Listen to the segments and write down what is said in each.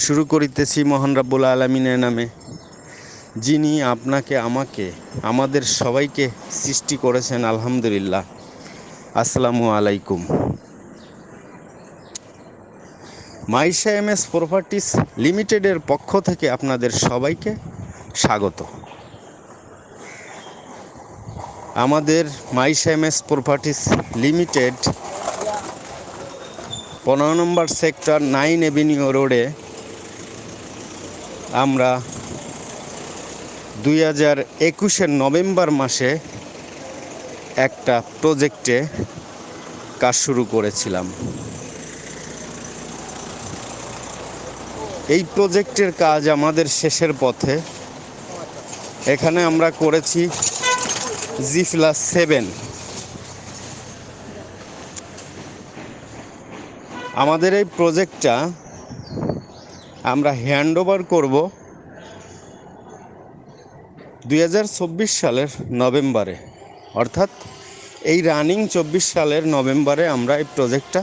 শুরু করিতেছি মহান রাব্বুল আলামিনের নামে, যিনি আপনাকে আমাকে আমাদের সবাইকে সৃষ্টি করেছেন। আলহামদুলিল্লাহ। আসসালামু আলাইকুম। মাইশা এমএস প্রপার্টিস লিমিটেডের পক্ষ থেকে আপনাদের সবাইকে স্বাগত। আমাদের মাইশা এমএস প্রপার্টিস লিমিটেড 15 নম্বর সেক্টর 9 এভিনিউ রোডে আমরা 2021-এর নভেম্বর মাসে একটা প্রজেক্টে কাজ শুরু করেছিলাম। এই প্রজেক্টের কাজ আমাদের শেষের পথে। এখানে আমরা করেছি G+7। আমাদের এই প্রজেক্টটা আমরা হ্যান্ড ওভার করব 2024 সালের নভেম্বরে, অর্থাৎ এই রানিং 24 সালের নভেম্বরে আমরা এই প্রজেক্টটা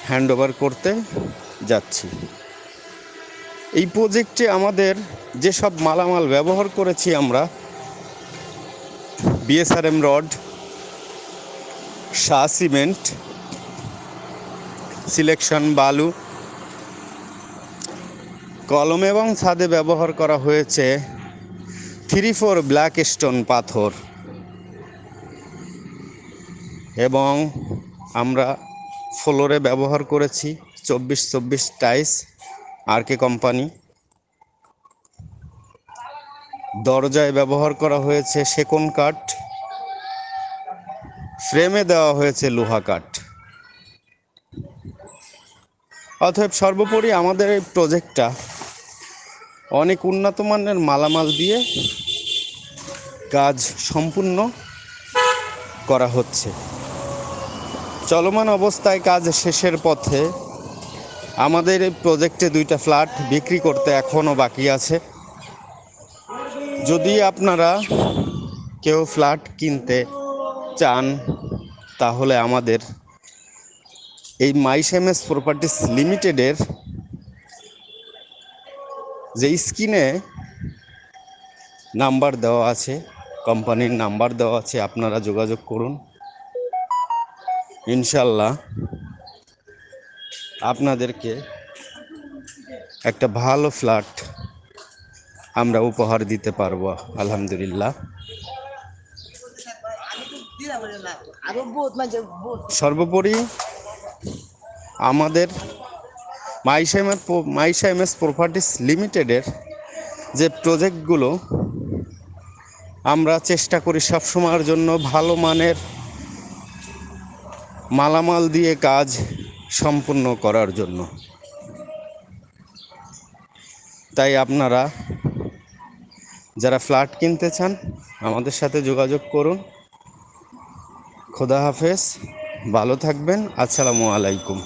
হ্যান্ড ওভার করতে যাচ্ছি। এই প্রজেক্টে আমাদের যেসব মালামাল ব্যবহার করেছি আমরা BSRM rod, Shah cement, selection বালু, কলম এবং ছাদে ব্যবহার করা হয়েছে 3-4 ব্ল্যাক স্টোন পাথর এবং আমরা ফ্লোরে ব্যবহার করেছি 24-24 টাইলস RK কোম্পানি। দরজায় ব্যবহার করা হয়েছে সেগুন কাঠ, ফ্রেমে দেওয়া হয়েছে লোহা কাঠ। অতএব সর্বোপরি আমাদের এই প্রজেক্টটা অনেক উন্নত মানের মালামাল দিয়ে কাজ সম্পূর্ণ করা হচ্ছে। চলমান অবস্থায় কাজ শেষের পথে। আমাদের এই প্রজেক্টে 2টা ফ্ল্যাট বিক্রি করতে এখনও বাকি আছে। যদি আপনারা কেউ ফ্ল্যাট কিনতে চান তাহলে আমাদের এই মাইশা এমএস প্রপার্টিস লিমিটেডের যে স্ক্রিনে নাম্বার দেওয়া আছে, কোম্পানির নাম্বার দেওয়া আছে, আপনারা যোগাযোগ করুন। ইনশাল্লাহ আপনাদেরকে একটা ভালো ফ্ল্যাট আমরা উপহার দিতে পারবো আলহামদুলিল্লাহ। সর্বোপরি আমাদের মাইশা এমএস প্রপার্টিস লিমিটেডের যে প্রজেক্টগুলো আমরা চেষ্টা করি সবসময়ের জন্য ভালো মানের মালামাল দিয়ে কাজ সম্পূর্ণ করার জন্য। তাই আপনারা যারা ফ্ল্যাট কিনতে চান আমাদের সাথে যোগাযোগ করুন। খোদা হাফেজ, ভালো থাকবেন। আসসালামু আলাইকুম।